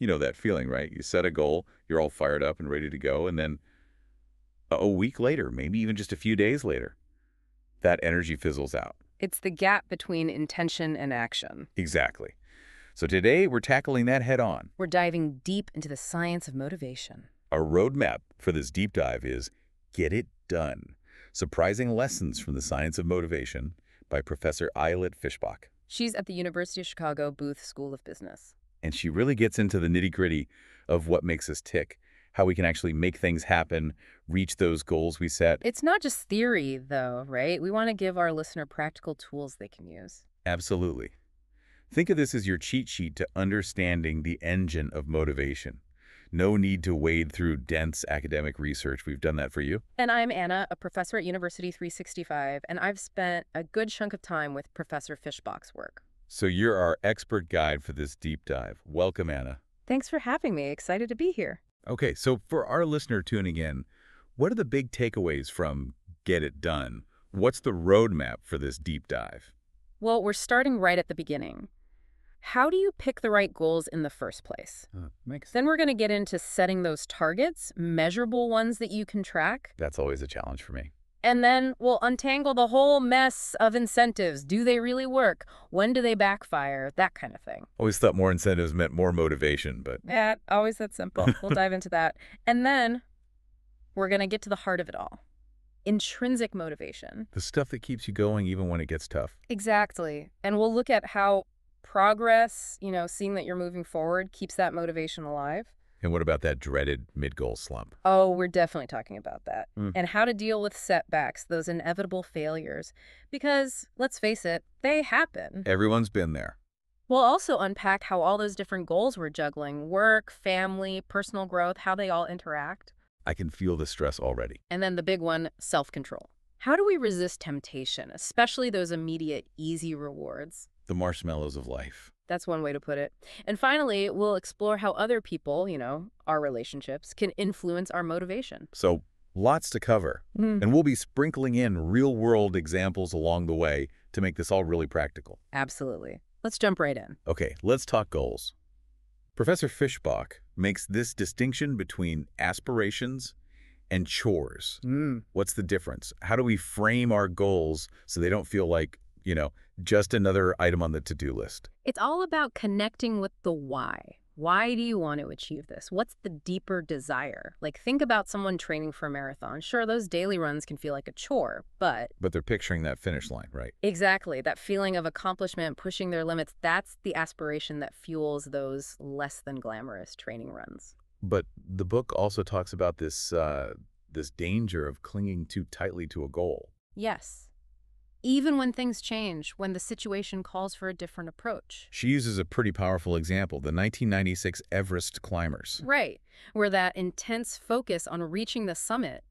You know that feeling, right? You set a goal, you're all fired up and ready to go, and then a week later, maybe even just a few days later, that energy fizzles out. It's the gap between intention and action. Exactly. So today, we're tackling that head on. We're diving deep into the science of motivation. Our roadmap for this deep dive is Get It Done. Surprising Lessons from the Science of Motivation by Professor Ayelet Fishbach. She's at the University of Chicago Booth School of Business. And she really gets into the nitty-gritty of what makes us tick, how we can actually make things happen, reach those goals we set. It's not just theory, though, right? We want to give our listener practical tools they can use. Absolutely. Think of this as your cheat sheet to understanding the engine of motivation. No need to wade through dense academic research. We've done that for you. And I'm Anna, a professor at University 365, and I've spent a good chunk of time with Professor Fishbach's work. So you're our expert guide for this deep dive. Welcome, Anna. Thanks for having me. Excited to be here. Okay, so for our listener tuning in, what are the big takeaways from Get It Done? What's the roadmap for this deep dive? Well, we're starting right at the beginning. How do you pick the right goals in the first place? Then we're going to get into setting those targets, measurable ones that you can track. That's always a challenge for me. And then we'll untangle the whole mess of incentives. Do they really work? When do they backfire? That kind of thing. Always thought more incentives meant more motivation, but... Yeah, always that simple. We'll dive into that. And then we're going to get to the heart of it all. Intrinsic motivation. The stuff that keeps you going even when it gets tough. Exactly. And we'll look at how progress, seeing that you're moving forward, keeps that motivation alive. And what about that dreaded mid-goal slump? Oh, we're definitely talking about that. Mm. And how to deal with setbacks, those inevitable failures. Because, let's face it, they happen. Everyone's been there. We'll also unpack how all those different goals we're juggling, work, family, personal growth, how they all interact. I can feel the stress already. And then the big one, self-control. How do we resist temptation, especially those immediate, easy rewards? The marshmallows of life. That's one way to put it. And finally, we'll explore how other people, our relationships, can influence our motivation. So lots to cover. And we'll be sprinkling in real-world examples along the way to make this all really practical. Absolutely. Let's jump right in. Okay, let's talk goals. Professor Fishbach makes this distinction between aspirations and chores. What's the difference? How do we frame our goals so they don't feel like, just another item on the to-do list? It's all about connecting with the why. Why do you want to achieve this? What's the deeper desire? Like, think about someone training for a marathon. Sure, those daily runs can feel like a chore, but they're picturing that finish line, right? Exactly. That feeling of accomplishment, pushing their limits, that's the aspiration that fuels those less than glamorous training runs. But the book also talks about this danger of clinging too tightly to a goal. Yes. Even when things change, when the situation calls for a different approach. She uses a pretty powerful example, the 1996 Everest climbers. Right, where that intense focus on reaching the summit,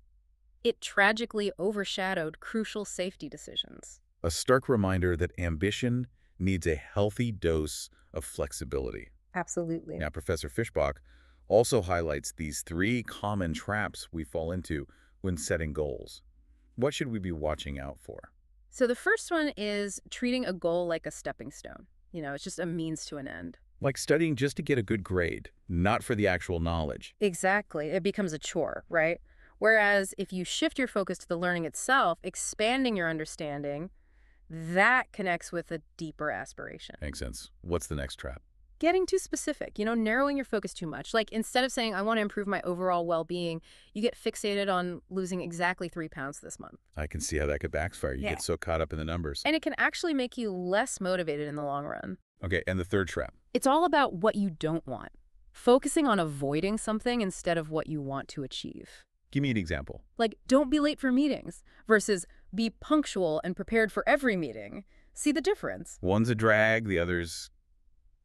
it tragically overshadowed crucial safety decisions. A stark reminder that ambition needs a healthy dose of flexibility. Absolutely. Now, Professor Fishbach also highlights these 3 common traps we fall into when setting goals. What should we be watching out for? So the first one is treating a goal like a stepping stone. It's just a means to an end. Like studying just to get a good grade, not for the actual knowledge. Exactly. It becomes a chore, right? Whereas if you shift your focus to the learning itself, expanding your understanding, that connects with a deeper aspiration. Makes sense. What's the next trap? Getting too specific, narrowing your focus too much. Like, instead of saying, I want to improve my overall well-being, you get fixated on losing exactly 3 pounds this month. I can see how that could backfire. You get so caught up in the numbers. And it can actually make you less motivated in the long run. Okay, and the third trap? It's all about what you don't want. Focusing on avoiding something instead of what you want to achieve. Give me an example. Like, don't be late for meetings versus be punctual and prepared for every meeting. See the difference? One's a drag, the other's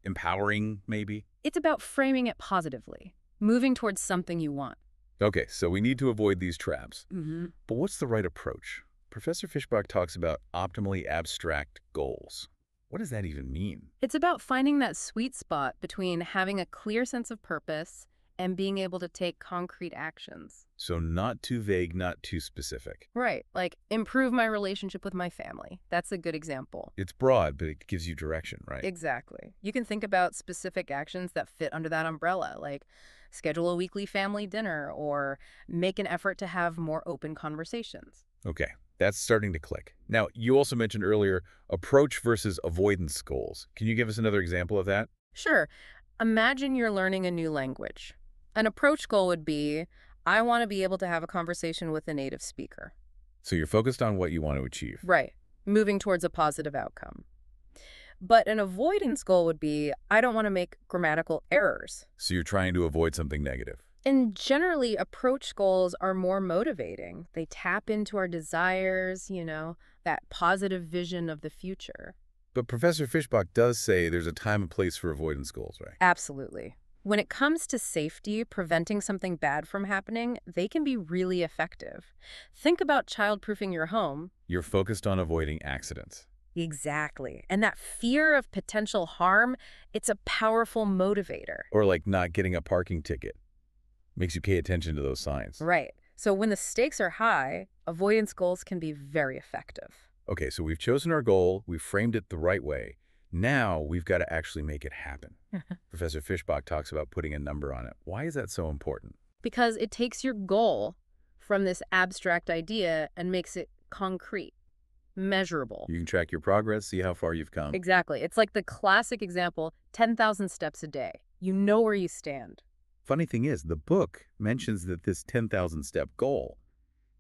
empowering, maybe? It's about framing it positively, moving towards something you want. Okay, so we need to avoid these traps. But what's the right approach? Professor Fishbach talks about optimally abstract goals. What does that even mean? It's about finding that sweet spot between having a clear sense of purpose and being able to take concrete actions. So not too vague, not too specific. Right, like improve my relationship with my family. That's a good example. It's broad, but it gives you direction, right? Exactly. You can think about specific actions that fit under that umbrella, like schedule a weekly family dinner or make an effort to have more open conversations. Okay, that's starting to click. Now, you also mentioned earlier approach versus avoidance goals. Can you give us another example of that? Sure, imagine you're learning a new language. An approach goal would be, I want to be able to have a conversation with a native speaker. So you're focused on what you want to achieve. Right, moving towards a positive outcome. But an avoidance goal would be, I don't want to make grammatical errors. So you're trying to avoid something negative. And generally, approach goals are more motivating. They tap into our desires, that positive vision of the future. But Professor Fishbach does say there's a time and place for avoidance goals, right? Absolutely. When it comes to safety, preventing something bad from happening, they can be really effective. Think about child-proofing your home. You're focused on avoiding accidents. Exactly. And that fear of potential harm, it's a powerful motivator. Or like not getting a parking ticket. Makes you pay attention to those signs. Right. So when the stakes are high, avoidance goals can be very effective. Okay, so we've chosen our goal, we've framed it the right way. Now we've got to actually make it happen. Professor Fishbach talks about putting a number on it. Why is that so important? Because it takes your goal from this abstract idea and makes it concrete, measurable. You can track your progress, see how far you've come. Exactly. It's like the classic example, 10,000 steps a day. You know where you stand. Funny thing is, the book mentions that this 10,000-step goal,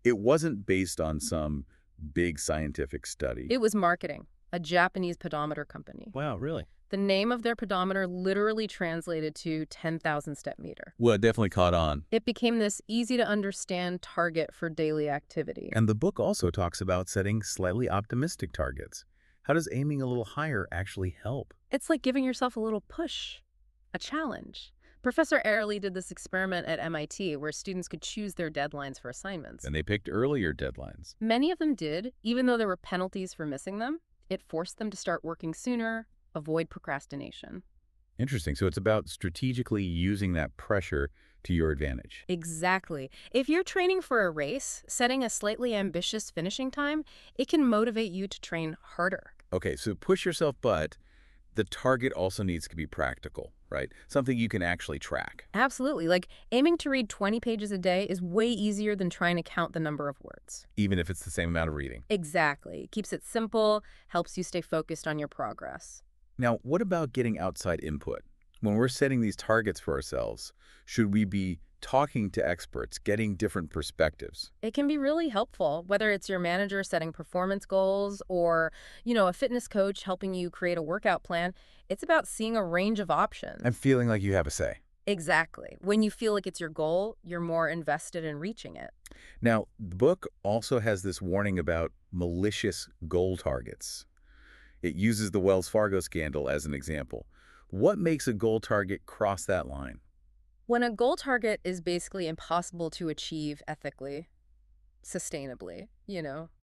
it wasn't based on some big scientific study. It was marketing, a Japanese pedometer company. Wow, really? The name of their pedometer literally translated to 10,000 step meter. Well, it definitely caught on. It became this easy-to-understand target for daily activity. And the book also talks about setting slightly optimistic targets. How does aiming a little higher actually help? It's like giving yourself a little push, a challenge. Professor Airley did this experiment at MIT where students could choose their deadlines for assignments. And they picked earlier deadlines. Many of them did, even though there were penalties for missing them. It forced them to start working sooner, avoid procrastination. Interesting. So it's about strategically using that pressure to your advantage. Exactly. If you're training for a race, setting a slightly ambitious finishing time, it can motivate you to train harder. Okay, so push yourself, but the target also needs to be practical, right? Something you can actually track. Absolutely. Like aiming to read 20 pages a day is way easier than trying to count the number of words. Even if it's the same amount of reading. Exactly. It keeps it simple, helps you stay focused on your progress. Now, what about getting outside input? When we're setting these targets for ourselves, should we be talking to experts, getting different perspectives? It can be really helpful, whether it's your manager setting performance goals or, a fitness coach helping you create a workout plan. It's about seeing a range of options. I'm feeling like you have a say. Exactly. When you feel like it's your goal, you're more invested in reaching it. Now, the book also has this warning about malicious goal targets. It uses the Wells Fargo scandal as an example. What makes a goal target cross that line? When a goal target is basically impossible to achieve ethically, sustainably.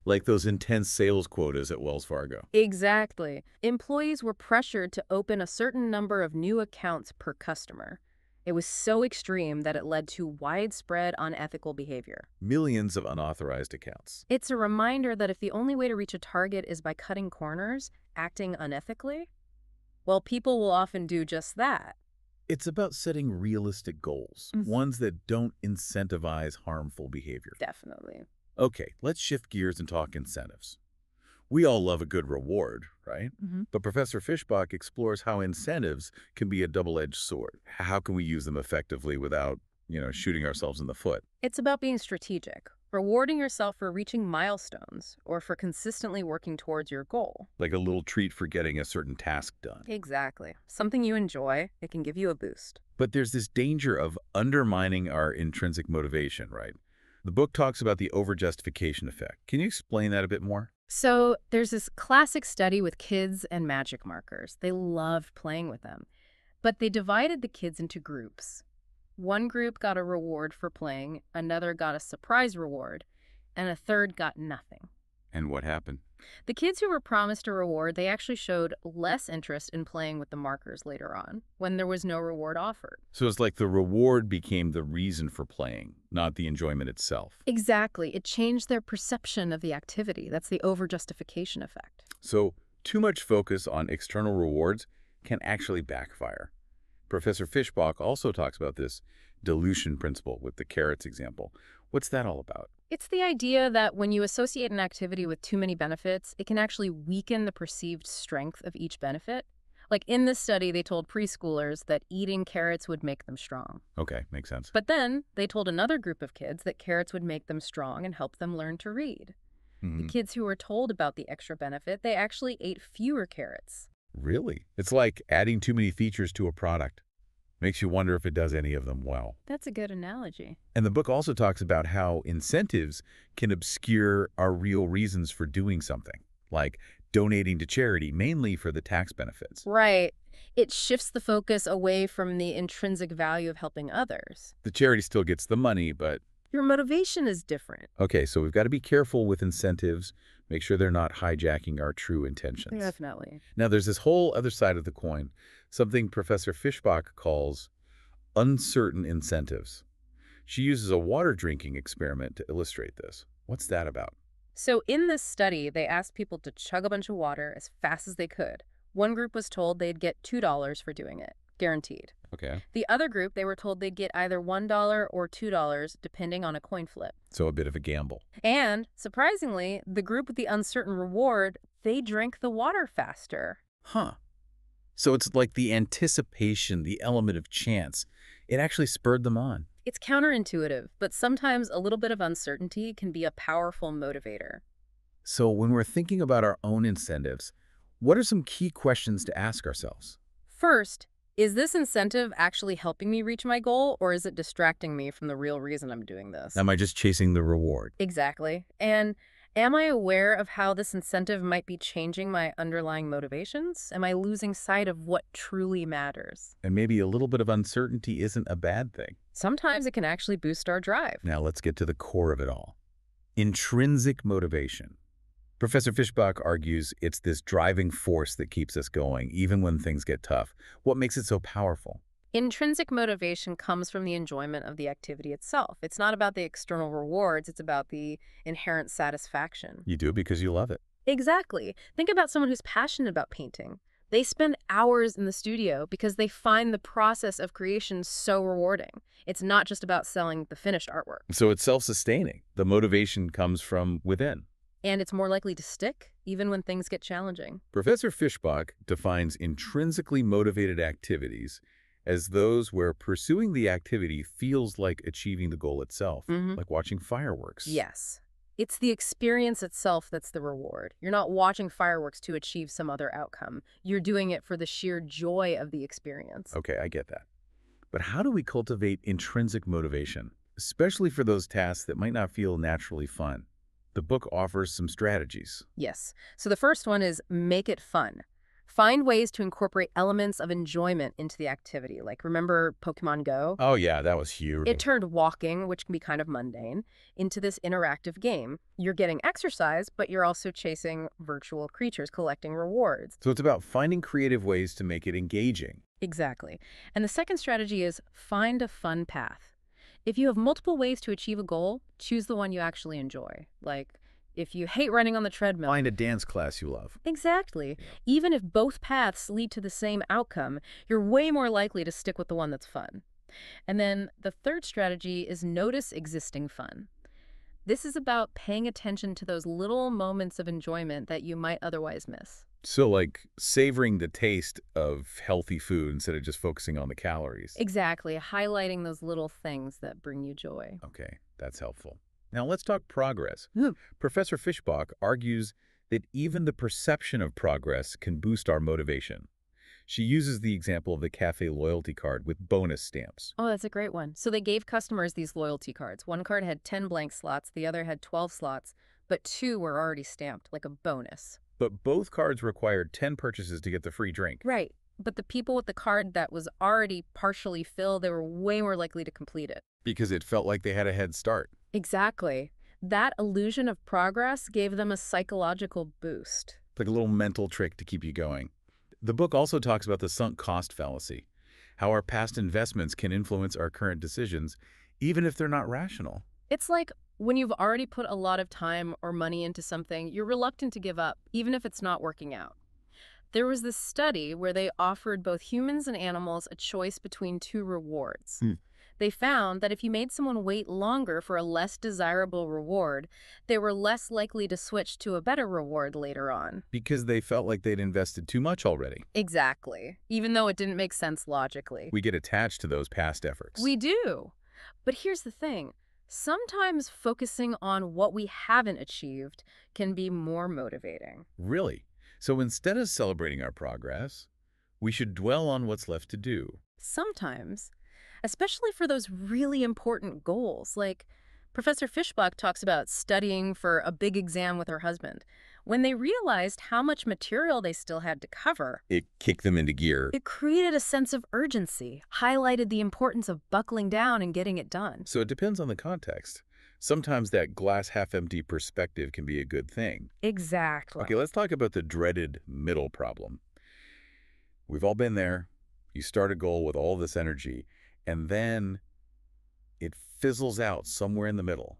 Like those intense sales quotas at Wells Fargo. Exactly. Employees were pressured to open a certain number of new accounts per customer. It was so extreme that it led to widespread unethical behavior. Millions of unauthorized accounts. It's a reminder that if the only way to reach a target is by cutting corners, acting unethically, well, people will often do just that. It's about setting realistic goals, ones that don't incentivize harmful behavior. Definitely. Okay, let's shift gears and talk incentives. We all love a good reward, right? But Professor Fishbach explores how incentives can be a double-edged sword. How can we use them effectively without, shooting ourselves in the foot? It's about being strategic, rewarding yourself for reaching milestones or for consistently working towards your goal. Like a little treat for getting a certain task done. Exactly. Something you enjoy, it can give you a boost. But there's this danger of undermining our intrinsic motivation, right? The book talks about the overjustification effect. Can you explain that a bit more? So there's this classic study with kids and magic markers. They loved playing with them. But they divided the kids into groups. One group got a reward for playing, another got a surprise reward, and a third got nothing. And what happened? The kids who were promised a reward, they actually showed less interest in playing with the markers later on, when there was no reward offered. So it's like the reward became the reason for playing, not the enjoyment itself. Exactly. It changed their perception of the activity. That's the over-justification effect. So too much focus on external rewards can actually backfire. Professor Fishbach also talks about this dilution principle with the carrots example. What's that all about? It's the idea that when you associate an activity with too many benefits, it can actually weaken the perceived strength of each benefit. Like in this study, they told preschoolers that eating carrots would make them strong. Okay, makes sense. But then they told another group of kids that carrots would make them strong and help them learn to read. The kids who were told about the extra benefit, they actually ate fewer carrots. Really? It's like adding too many features to a product. Makes you wonder if it does any of them well. That's a good analogy. And the book also talks about how incentives can obscure our real reasons for doing something, like donating to charity, mainly for the tax benefits. Right. It shifts the focus away from the intrinsic value of helping others. The charity still gets the money, but... Your motivation is different. Okay, so we've got to be careful with incentives, make sure they're not hijacking our true intentions. Definitely. Now, there's this whole other side of the coin, something Professor Fishbach calls uncertain incentives. She uses a water drinking experiment to illustrate this. What's that about? So in this study, they asked people to chug a bunch of water as fast as they could. One group was told they'd get $2 for doing it, guaranteed. Okay. The other group, they were told they'd get either $1 or $2, depending on a coin flip. So a bit of a gamble. And, surprisingly, the group with the uncertain reward, they drank the water faster. Huh. So it's like the anticipation, the element of chance. It actually spurred them on. It's counterintuitive, but sometimes a little bit of uncertainty can be a powerful motivator. So when we're thinking about our own incentives, what are some key questions to ask ourselves? First, is this incentive actually helping me reach my goal, or is it distracting me from the real reason I'm doing this? Am I just chasing the reward? Exactly. And am I aware of how this incentive might be changing my underlying motivations? Am I losing sight of what truly matters? And maybe a little bit of uncertainty isn't a bad thing. Sometimes it can actually boost our drive. Now let's get to the core of it all. Intrinsic motivation. Professor Fishbach argues it's this driving force that keeps us going, even when things get tough. What makes it so powerful? Intrinsic motivation comes from the enjoyment of the activity itself. It's not about the external rewards, it's about the inherent satisfaction. You do because you love it. Exactly. Think about someone who's passionate about painting. They spend hours in the studio because they find the process of creation so rewarding. It's not just about selling the finished artwork. So it's self-sustaining. The motivation comes from within. And it's more likely to stick, even when things get challenging. Professor Fishbach defines intrinsically motivated activities as those where pursuing the activity feels like achieving the goal itself, like watching fireworks. Yes. It's the experience itself that's the reward. You're not watching fireworks to achieve some other outcome. You're doing it for the sheer joy of the experience. Okay, I get that. But how do we cultivate intrinsic motivation, especially for those tasks that might not feel naturally fun? The book offers some strategies. Yes. So the first one is make it fun. Find ways to incorporate elements of enjoyment into the activity. Like, remember Pokemon Go? Oh yeah, that was huge. It turned walking, which can be kind of mundane, into this interactive game. You're getting exercise, but you're also chasing virtual creatures, collecting rewards. So it's about finding creative ways to make it engaging. Exactly. And the second strategy is find a fun path. If you have multiple ways to achieve a goal, choose the one you actually enjoy. Like, if you hate running on the treadmill. Find a dance class you love. Exactly. Even if both paths lead to the same outcome, you're way more likely to stick with the one that's fun. And then the third strategy is notice existing fun. This is about paying attention to those little moments of enjoyment that you might otherwise miss. So like savoring the taste of healthy food instead of just focusing on the calories. Exactly. Highlighting those little things that bring you joy. Okay, that's helpful. Now let's talk progress. Hmm. Professor Fishbach argues that even the perception of progress can boost our motivation. She uses the example of the cafe loyalty card with bonus stamps. Oh, that's a great one. So they gave customers these loyalty cards. One card had 10 blank slots, the other had 12 slots, but 2 were already stamped, like a bonus. But both cards required 10 purchases to get the free drink. Right. But the people with the card that was already partially filled, they were way more likely to complete it. Because it felt like they had a head start. Exactly. That illusion of progress gave them a psychological boost. Like a little mental trick to keep you going. The book also talks about the sunk cost fallacy, how our past investments can influence our current decisions, even if they're not rational. It's like when you've already put a lot of time or money into something, you're reluctant to give up, even if it's not working out. There was this study where they offered both humans and animals a choice between two rewards. They found that if you made someone wait longer for a less desirable reward, they were less likely to switch to a better reward later on. Because they felt like they'd invested too much already. Exactly. Even though it didn't make sense logically. We get attached to those past efforts. We do. But here's the thing. Sometimes focusing on what we haven't achieved can be more motivating. Really? So instead of celebrating our progress, we should dwell on what's left to do. Sometimes, especially for those really important goals, like Professor Fishbach talks about studying for a big exam with her husband. When they realized how much material they still had to cover, It kicked them into gear. it created a sense of urgency, highlighted the importance of buckling down and getting it done. So it depends on the context. Sometimes that glass half-empty perspective can be a good thing. Exactly. Okay, let's talk about the dreaded middle problem. We've all been there. You start a goal with all this energy, and then it fizzles out somewhere in the middle.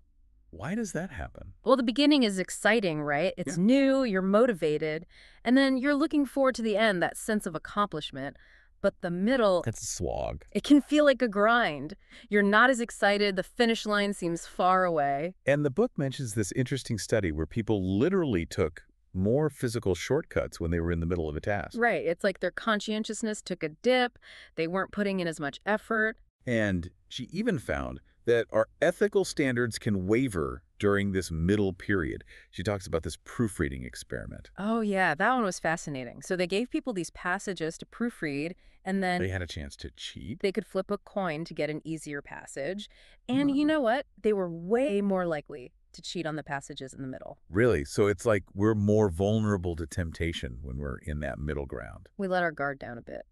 Why does that happen? Well, the beginning is exciting, right? It's new, you're motivated, and then you're looking forward to the end, that sense of accomplishment. But the middle, That's a slog. it can feel like a grind. You're not as excited, the finish line seems far away. And the book mentions this interesting study where people literally took more physical shortcuts when they were in the middle of a task. Right, it's like their conscientiousness took a dip, they weren't putting in as much effort. And she even found that our ethical standards can waver during this middle period. She talks about this proofreading experiment. Oh yeah, that one was fascinating. So they gave people these passages to proofread, and then They had a chance to cheat. they could flip a coin to get an easier passage. And you know what? They were way more likely to cheat on the passages in the middle. Really? So it's like we're more vulnerable to temptation when we're in that middle ground. We let our guard down a bit.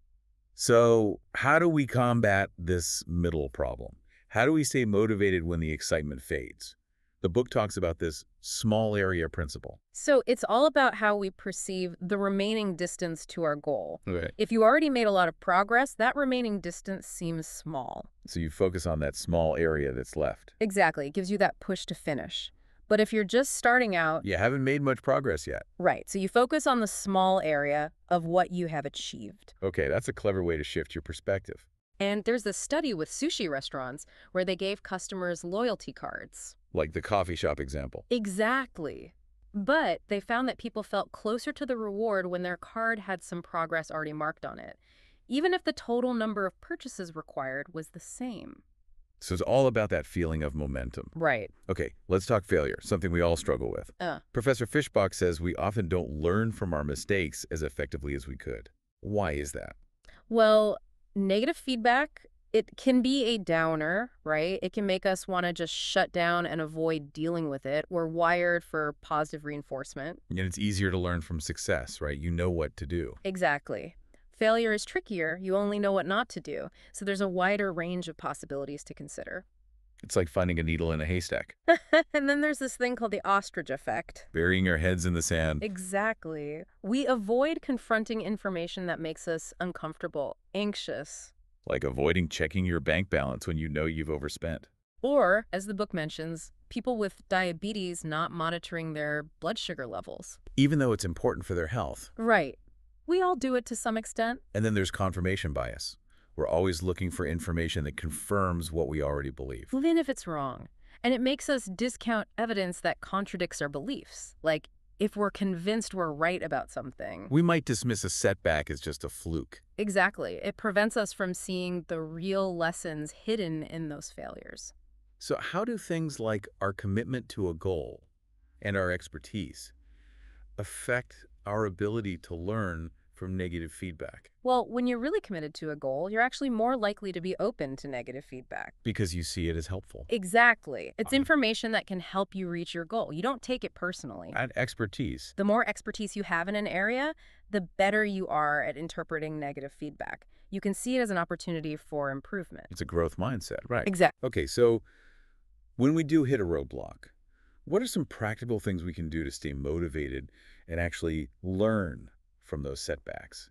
So how do we combat this middle problem? How do we stay motivated when the excitement fades? The book talks about this small area principle. So it's all about how we perceive the remaining distance to our goal. Okay. If you already made a lot of progress, that remaining distance seems small. So you focus on that small area that's left. Exactly. It gives you that push to finish. But if you're just starting out, You haven't made much progress yet. right, so you focus on the small area of what you have achieved. Okay, that's a clever way to shift your perspective. And there's this study with sushi restaurants where they gave customers loyalty cards. Like the coffee shop example. Exactly. But they found that people felt closer to the reward when their card had some progress already marked on it, even if the total number of purchases required was the same. So it's all about that feeling of momentum. Right. Okay, let's talk failure, something we all struggle with. Professor Fishbach says we often don't learn from our mistakes as effectively as we could. Why is that? Well, negative feedback, it can be a downer, right? It can make us want to just shut down and avoid dealing with it. We're wired for positive reinforcement. And it's easier to learn from success, right? You know what to do. Exactly. Failure is trickier. You only know what not to do. So there's a wider range of possibilities to consider. It's like finding a needle in a haystack. And then there's this thing called the ostrich effect. Burying our heads in the sand. Exactly. We avoid confronting information that makes us uncomfortable, anxious. Like avoiding checking your bank balance when you know you've overspent. Or, as the book mentions, people with diabetes not monitoring their blood sugar levels. Even though it's important for their health. Right. We all do it to some extent. And then there's confirmation bias. We're always looking for information that confirms what we already believe. Even if it's wrong. And it makes us discount evidence that contradicts our beliefs. Like, if we're convinced we're right about something. We might dismiss a setback as just a fluke. Exactly. It prevents us from seeing the real lessons hidden in those failures. So how do things like our commitment to a goal and our expertise affect our ability to learn from negative feedback? Well, when you're really committed to a goal, you're actually more likely to be open to negative feedback. Because you see it as helpful. Exactly. It's information that can help you reach your goal. You don't take it personally. Add expertise. The more expertise you have in an area, the better you are at interpreting negative feedback. You can see it as an opportunity for improvement. It's a growth mindset, right? Exactly. Okay, so when we do hit a roadblock, What are some practical things we can do to stay motivated and actually learn from those setbacks?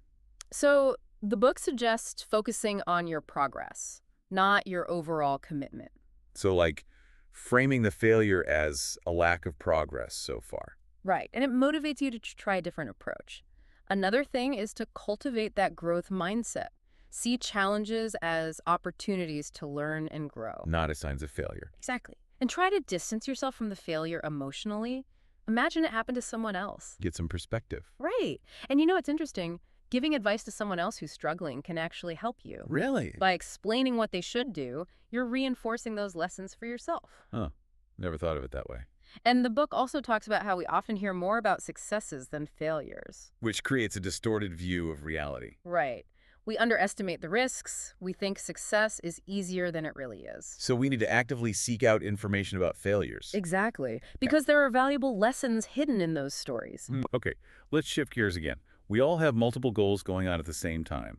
So the book suggests focusing on your progress, not your overall commitment. So like framing the failure as a lack of progress so far. Right. And it motivates you to try a different approach. Another thing is to cultivate that growth mindset. See challenges as opportunities to learn and grow. Not as signs of failure. Exactly. And try to distance yourself from the failure emotionally. Imagine it happened to someone else. Get some perspective. Right. And you know, it's interesting. Giving advice to someone else who's struggling can actually help you. Really? By explaining what they should do, you're reinforcing those lessons for yourself. Huh. Never thought of it that way. And the book also talks about how we often hear more about successes than failures. Which creates a distorted view of reality. Right. We underestimate the risks. We think success is easier than it really is. So we need to actively seek out information about failures. Exactly. Because there are valuable lessons hidden in those stories. Okay, let's shift gears again. We all have multiple goals going on at the same time.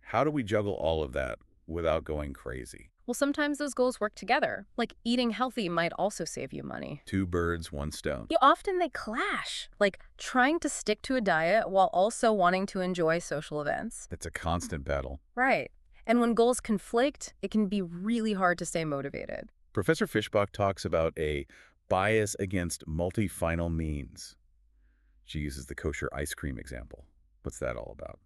How do we juggle all of that without going crazy? Well, sometimes those goals work together. Like eating healthy might also save you money. Two birds, one stone. Often they clash, like trying to stick to a diet while also wanting to enjoy social events. It's a constant battle. Right. And when goals conflict, it can be really hard to stay motivated. Professor Fishbach talks about a bias against multi-final means. She uses the kosher ice cream example. What's that all about?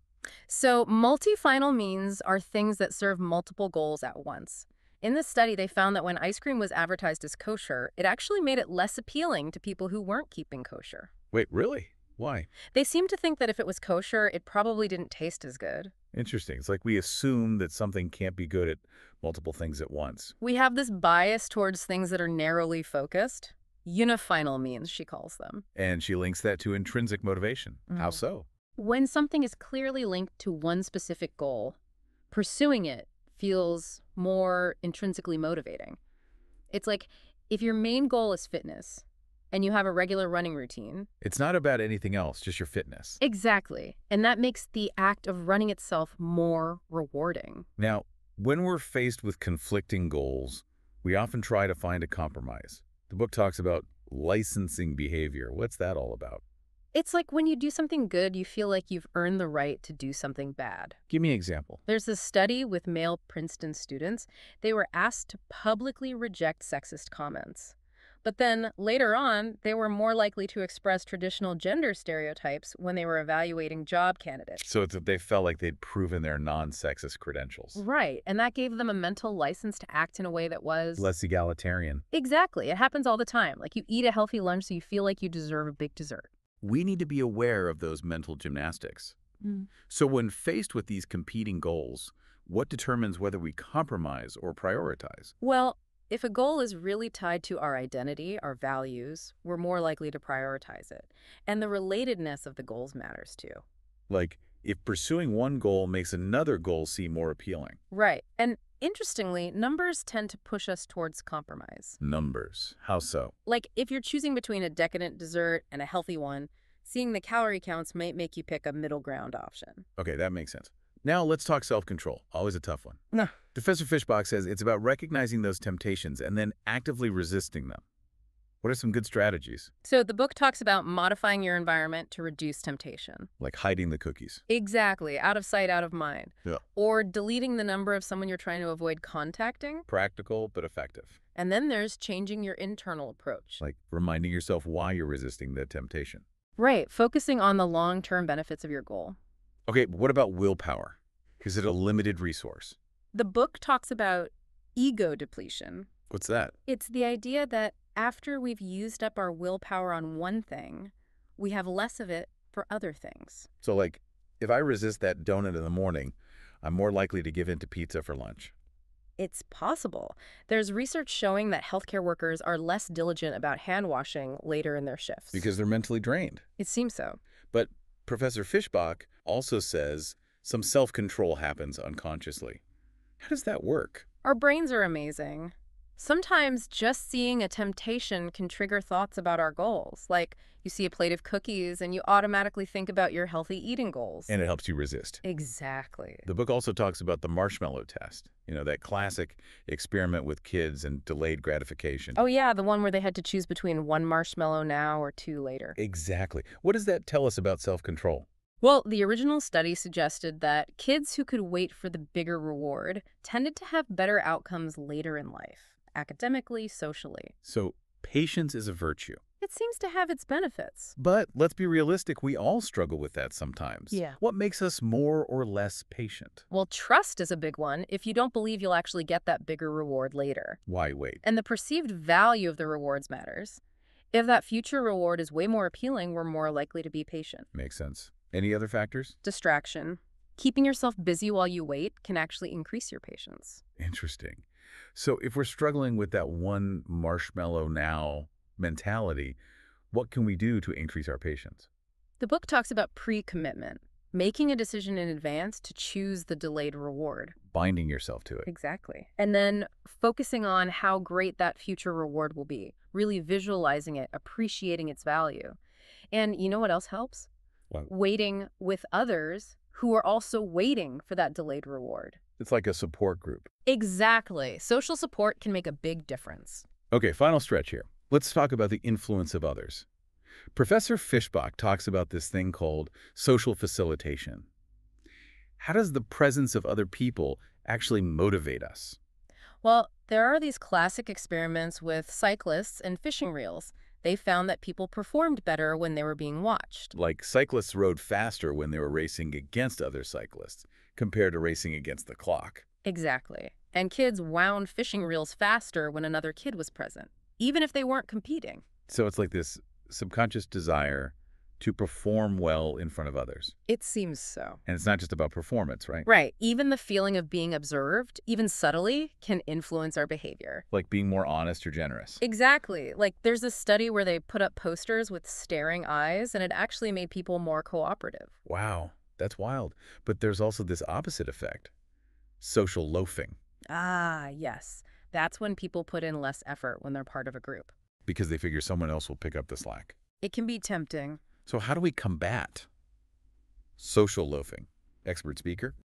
So multi-final means are things that serve multiple goals at once. In this study, they found that when ice cream was advertised as kosher, it actually made it less appealing to people who weren't keeping kosher. Wait, really? Why? They seemed to think that if it was kosher, it probably didn't taste as good. Interesting. It's like we assume that something can't be good at multiple things at once. We have this bias towards things that are narrowly focused. Unifinal means, she calls them. And she links that to intrinsic motivation. How so? When something is clearly linked to one specific goal, pursuing it feels more intrinsically motivating. It's like if your main goal is fitness and you have a regular running routine. It's not about anything else, just your fitness. Exactly. And that makes the act of running itself more rewarding. Now, when we're faced with conflicting goals, we often try to find a compromise. The book talks about licensing behavior. What's that all about? It's like when you do something good, you feel like you've earned the right to do something bad. Give me an example. There's a study with male Princeton students. They were asked to publicly reject sexist comments. But then later on, they were more likely to express traditional gender stereotypes when they were evaluating job candidates. So it's that they felt like they'd proven their non-sexist credentials. Right, and that gave them a mental license to act in a way that was... Less egalitarian. Exactly. It happens all the time. Like you eat a healthy lunch so you feel like you deserve a big dessert. We need to be aware of those mental gymnastics. So when faced with these competing goals, what determines whether we compromise or prioritize? Well, if a goal is really tied to our identity, our values, we're more likely to prioritize it. And the relatedness of the goals matters too. Like, if pursuing one goal makes another goal seem more appealing. Right. And interestingly, numbers tend to push us towards compromise. Numbers. How so? Like if you're choosing between a decadent dessert and a healthy one, seeing the calorie counts might make you pick a middle ground option. Okay, that makes sense. Now let's talk self-control. Always a tough one. No. Professor Fishbach says it's about recognizing those temptations and then actively resisting them. What are some good strategies? So the book talks about modifying your environment to reduce temptation. Like hiding the cookies. Exactly. Out of sight, out of mind. Yeah. Or deleting the number of someone you're trying to avoid contacting. Practical but effective. And then there's changing your internal approach. Like reminding yourself why you're resisting the temptation. Right. Focusing on the long-term benefits of your goal. Okay, but what about willpower? Is it a limited resource? The book talks about ego depletion. What's that? It's the idea that after we've used up our willpower on one thing, we have less of it for other things. So like, if I resist that donut in the morning, I'm more likely to give in to pizza for lunch. It's possible. There's research showing that healthcare workers are less diligent about hand washing later in their shifts. Because they're mentally drained. It seems so. But Professor Fishbach also says some self-control happens unconsciously. How does that work? Our brains are amazing. Sometimes just seeing a temptation can trigger thoughts about our goals. Like you see a plate of cookies and you automatically think about your healthy eating goals. And it helps you resist. Exactly. The book also talks about the marshmallow test, that classic experiment with kids and delayed gratification. Oh yeah, the one where they had to choose between one marshmallow now or two later. Exactly. What does that tell us about self-control? Well, the original study suggested that kids who could wait for the bigger reward tended to have better outcomes later in life, academically, socially. So patience is a virtue. It seems to have its benefits. But let's be realistic, we all struggle with that sometimes. Yeah. What makes us more or less patient? Well, trust is a big one if you don't believe you'll actually get that bigger reward later. Why wait? And the perceived value of the rewards matters. If that future reward is way more appealing, we're more likely to be patient. Makes sense. Any other factors? Distraction. Keeping yourself busy while you wait can actually increase your patience. Interesting. So if we're struggling with that one marshmallow now mentality, what can we do to increase our patience? The book talks about pre-commitment, making a decision in advance to choose the delayed reward. Binding yourself to it. Exactly. And then focusing on how great that future reward will be, really visualizing it, appreciating its value. And you know what else helps? What? Waiting with others who are also waiting for that delayed reward. It's like a support group. Exactly. Social support can make a big difference. Okay, final stretch here. Let's talk about the influence of others. Professor Fishbach talks about this thing called social facilitation. How does the presence of other people actually motivate us? Well, there are these classic experiments with cyclists and fishing reels. They found that people performed better when they were being watched. Like cyclists rode faster when they were racing against other cyclists, compared to racing against the clock. Exactly. And kids wound fishing reels faster when another kid was present, even if they weren't competing. So it's like this subconscious desire to perform well in front of others. It seems so. And it's not just about performance, right? Right. Even the feeling of being observed, even subtly, can influence our behavior. Like being more honest or generous. Exactly. Like there's a study where they put up posters with staring eyes, and it actually made people more cooperative. Wow, that's wild. But there's also this opposite effect. Social loafing. Ah, yes. That's when people put in less effort when they're part of a group. Because they figure someone else will pick up the slack. It can be tempting. So how do we combat social loafing? Expert speaker?